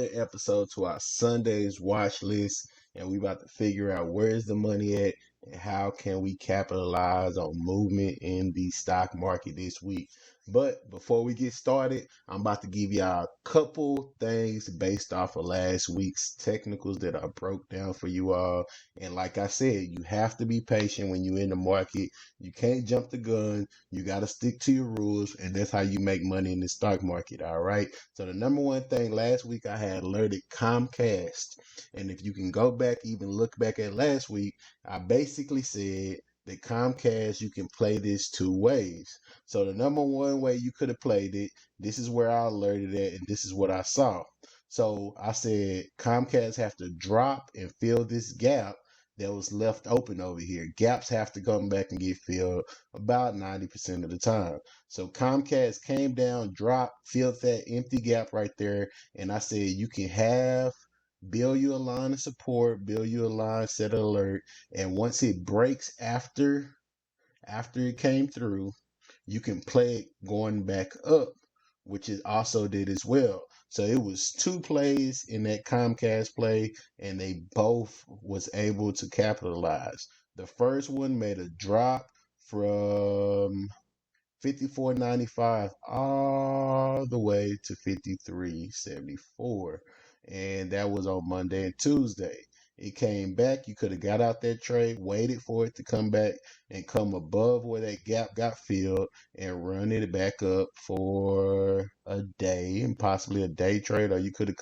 episode to our Sunday's watch list, and we about to figure out where's the money at and how can we capitalize on movement in the stock market this week. But before we get started, I'm about to give y'all a couple things based off of last week's technicals that I broke down for you all. And like I said, you have to be patient when you're in the market. You can't jump the gun. You got to stick to your rules, and that's how you make money in the stock market. All right. So the number one thing last week I had alerted Comcast. And if you can go back, even look back at last week, I basically said that Comcast, you can play this two ways. So the number one way you could have played it, this is where I alerted it, and this is what I saw. So I said Comcast have to drop and fill this gap that was left open over here. Gaps have to come back and get filled about 90% of the time. So Comcast came down, dropped, filled that empty gap right there, and I said you can have build you a line of support, build you a line, set an alert, and once it breaks after it came through, you can play it going back up, which it also did as well. So it was two plays in that Comcast play, and they both was able to capitalize. The first one made a drop from 54.95 all the way to 53.74, and that was on Monday and Tuesday. It came back. You could have got out that trade, waited for it to come back and come above where that gap got filled, and run it back up for a day and possibly a day trade, or you could have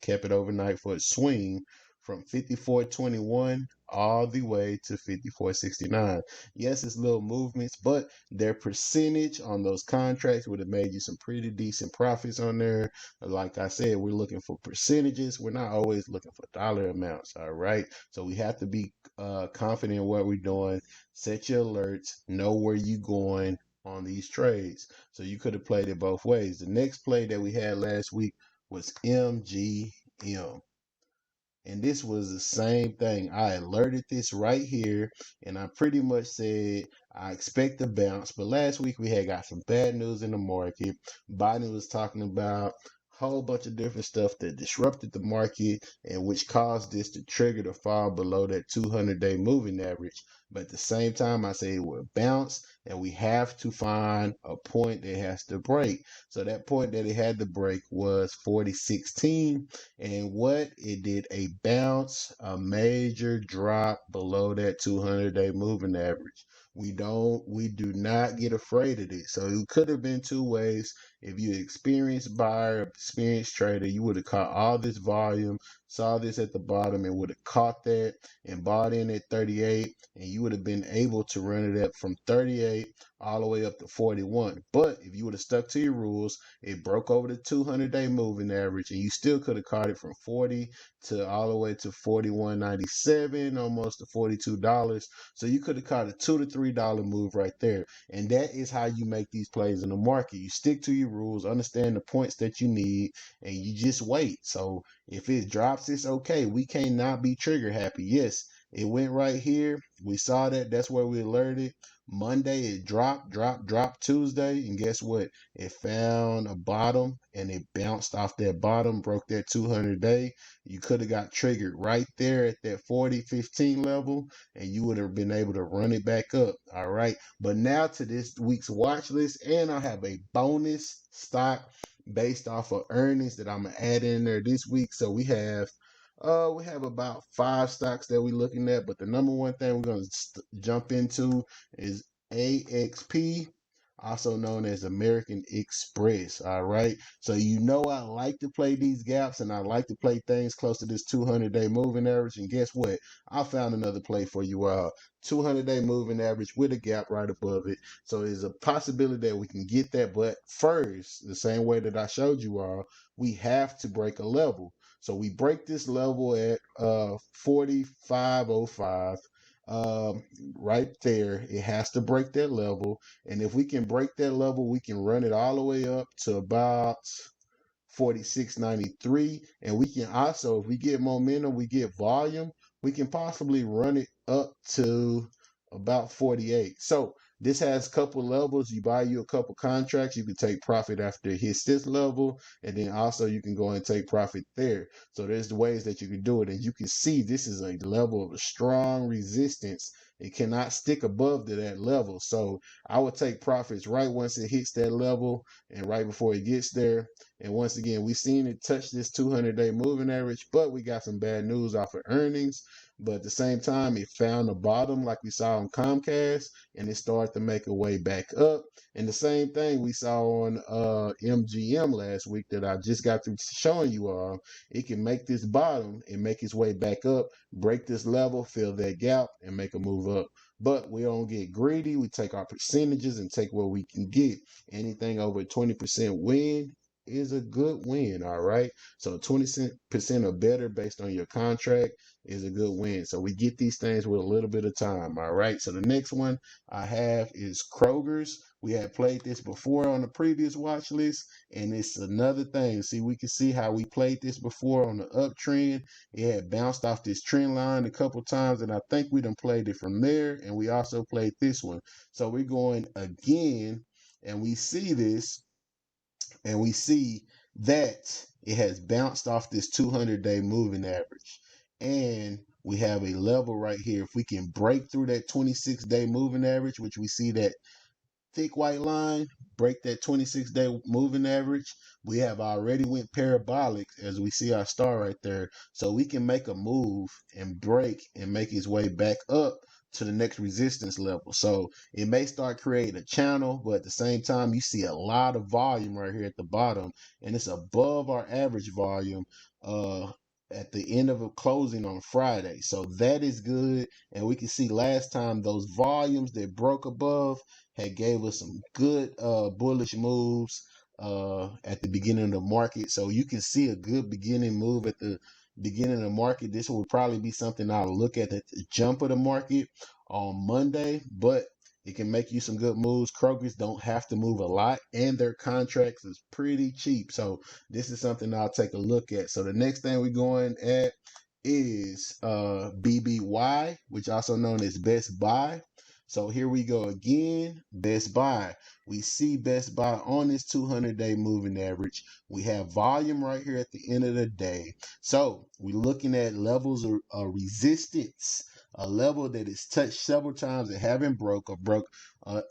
kept it overnight for a swing from 54.21 all the way to 54.69. Yes, it's little movements, but their percentage on those contracts would have made you some pretty decent profits on there. Like I said, we're looking for percentages. We're not always looking for dollar amounts. All right. So we have to be confident in what we're doing. Set your alerts. Know where you're going on these trades. So you could have played it both ways. The next play that we had last week was MGM. And this was the same thing. I alerted this right here, and I pretty much said I expect a bounce. But last week we had got some bad news in the market. Biden was talking about a whole bunch of different stuff that disrupted the market and which caused this to trigger the fall below that 200-day moving average. But at the same time, I say it will bounce, and we have to find a point that has to break. So that point that it had to break was 40.16, and what it did a bounce, a major drop below that 200-day moving average. We do not get afraid of this. So it could have been two ways. If you experienced buyer, experienced trader, you would have caught all this volume, saw this at the bottom, and would have caught that and bought in at 38, and you would have been able to run it up from 38 all the way up to 41. But if you would have stuck to your rules, it broke over the 200-day moving average, and you still could have caught it from 40 to all the way to 41.97, almost to $42. So you could have caught a $2 to $3 move right there. And that is how you make these plays in the market. You stick to your rules, understand the points that you need, and you just wait. So if it drops, it's okay. We cannot be trigger happy. Yes, it went right here. We saw that. That's where we alerted. Monday it dropped Tuesday, and guess what? It found a bottom and it bounced off that bottom, broke that 200-day. You could have got triggered right there at that 40.15 level, and you would have been able to run it back up. All right. But now to this week's watch list, and I have a bonus stock based off of earnings that I'm gonna add in there this week. So we have about five stocks that we're looking at, but the number one thing we're going to jump into is AXP, also known as American Express. All right. So I like to play these gaps, and I like to play things close to this 200-day moving average. And guess what? I found another play for you all. 200-day moving average with a gap right above it. So there's a possibility that we can get that. But first, the same way that I showed you all, we have to break a level. So we break this level at 45.05. Right there, it has to break that level. And if we can break that level, we can run it all the way up to about 46.93. And we can also, if we get momentum, we get volume, we can possibly run it up to about 48. So This has a couple levels. You buy you a couple contracts, you can take profit after it hits this level, and then also you can go and take profit there. So there's the ways that you can do it, and you can see this is a level of strong resistance. It cannot stick above to that level. So I would take profits right once it hits that level and right before it gets there. And once again, we seen it touch this 200-day moving average, but we got some bad news off of earnings. But at the same time, it found a bottom like we saw on Comcast, and it started to make a way back up. And the same thing we saw on MGM last week that I just got through showing you all. It can make this bottom and make its way back up, break this level, fill that gap, and make a move up. But we don't get greedy. We take our percentages and take what we can get. Anything over 20% win is a good win, all right? So 20% or better based on your contract is a good win. So we get these things with a little bit of time, all right? So the next one I have is Kroger's. We had played this before on the previous watch list, and it's another thing. See, we can see how we played this before on the uptrend. It had bounced off this trend line a couple times, and I think we done played it from there, and we also played this one. So we're going again, and we see this, and we see that it has bounced off this 200-day moving average. And we have a level right here. If we can break through that 26-day moving average, which we see that thick white line, break that 26-day moving average, we have already went parabolic as we see our star right there. So we can make a move and break and make its way back up to the next resistance level. So it may start creating a channel, but at the same time, you see a lot of volume right here at the bottom, and it's above our average volume at the end of a closing on Friday. So that is good. And we can see last time those volumes that broke above had gave us some good bullish moves at the beginning of the market. So you can see a good beginning move at the beginning of the market. This will probably be something I'll look at the jump of the market on Monday, but it can make you some good moves. Kroger's don't have to move a lot, and their contracts is pretty cheap. So this is something I'll take a look at. So the next thing we're going at is BBY, which also known as Best Buy. So here we go again, Best Buy. We see Best Buy on this 200-day moving average. We have volume right here at the end of the day. So we're looking at levels of resistance, a level that is touched several times and haven't broke or broke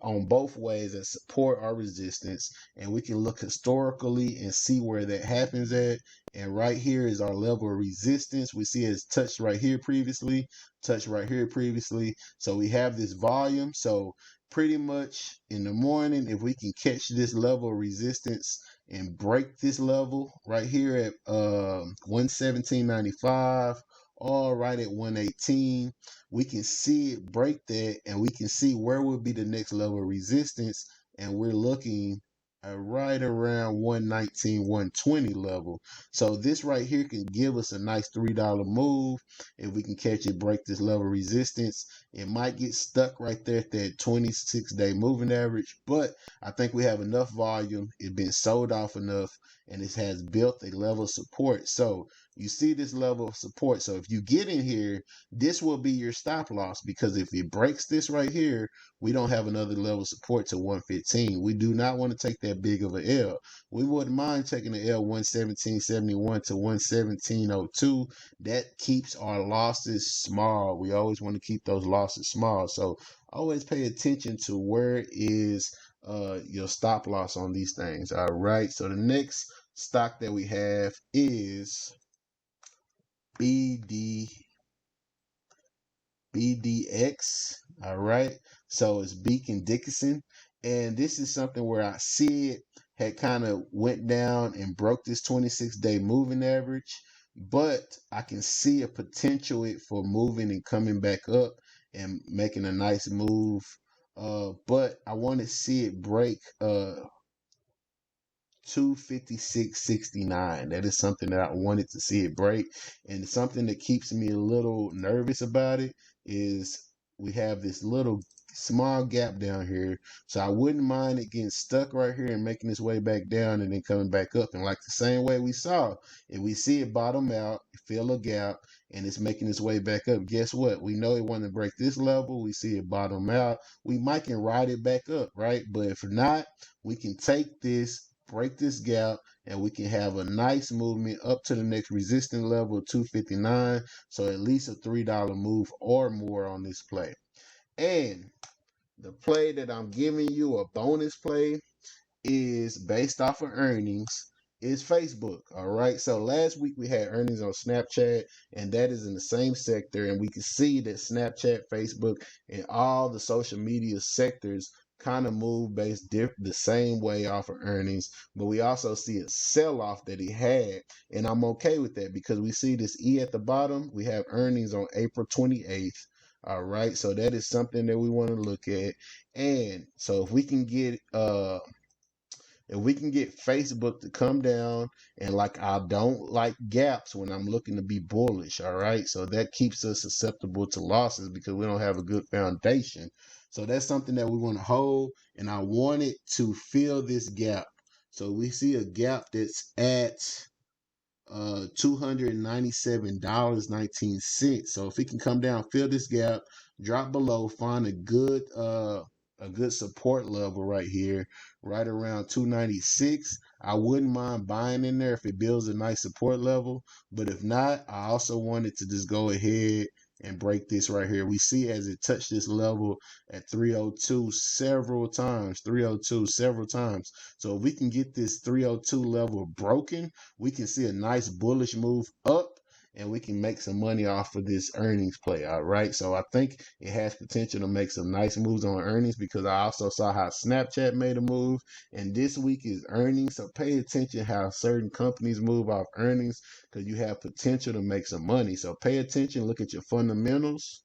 on both ways that support our resistance. And we can look historically and see where that happens at. And right here is our level of resistance. We see it's touched right here previously, touched right here previously. So we have this volume. So pretty much in the morning, if we can catch this level of resistance and break this level right here at 117.95, all right at 118, we can see it break that, and we can see where will be the next level of resistance. And we're looking right around 119, 120 level. So this right here can give us a nice $3 move if we can catch it, break this level of resistance. It might get stuck right there at that 26-day moving average, but I think we have enough volume. It's been sold off enough, and it has built a level of support. So you see this level of support. So if you get in here, this will be your stop loss, because if it breaks this right here, we don't have another level of support to 115. We do not want to take that big of an L. We wouldn't mind taking the L 117.71 to 117.02. That keeps our losses small. We always want to keep those losses small. So always pay attention to where is your stop loss on these things. All right. So the next stock that we have is BDX. All right. So it's Beacon Dickinson. And this is something where I see it had kind of went down and broke this 26-day moving average, but I can see a potential it for moving and coming back up and making a nice move. But I want to see it break 256.69. That is something that I wanted to see it break. And something that keeps me a little nervous about it is we have this little small gap down here. So I wouldn't mind it getting stuck right here and making its way back down and then coming back up. And like the same way we saw, if we see it bottom out, fill a gap, and it's making its way back up, guess what? We know it want to break this level. We see it bottom out. We might can ride it back up, right? But if not, we can take this, break this gap, and we can have a nice movement up to the next resistance level, 259. So at least a $3 move or more on this play. And the play that I'm giving you, a bonus play, is based off of earnings, is Facebook. All right. So last week we had earnings on Snapchat, and that is in the same sector. And we can see that Snapchat, Facebook, and all the social media sectors kind of move based the same way off of earnings. But we also see a sell off that he had. And I'm okay with that because we see this E at the bottom. We have earnings on April 28th. All right. So that is something that we want to look at. And so if we can get Facebook to come down, and like I don't like gaps when I'm looking to be bullish, all right? So that keeps us susceptible to losses because we don't have a good foundation. So that's something that we want to hold, and I want it to fill this gap. So we see a gap that's at $297.19. So if it can come down, fill this gap, drop below, find a good support level right here, right around 296. I wouldn't mind buying in there if it builds a nice support level. But if not, I also wanted to just go ahead and break this right here. We see as it touched this level at 302 several times, 302 several times. So if we can get this 302 level broken, we can see a nice bullish move up, and we can make some money off of this earnings play. All right. So I think it has potential to make some nice moves on earnings because I also saw how Snapchat made a move, and this week is earnings. So pay attention how certain companies move off earnings because you have potential to make some money. So pay attention, look at your fundamentals.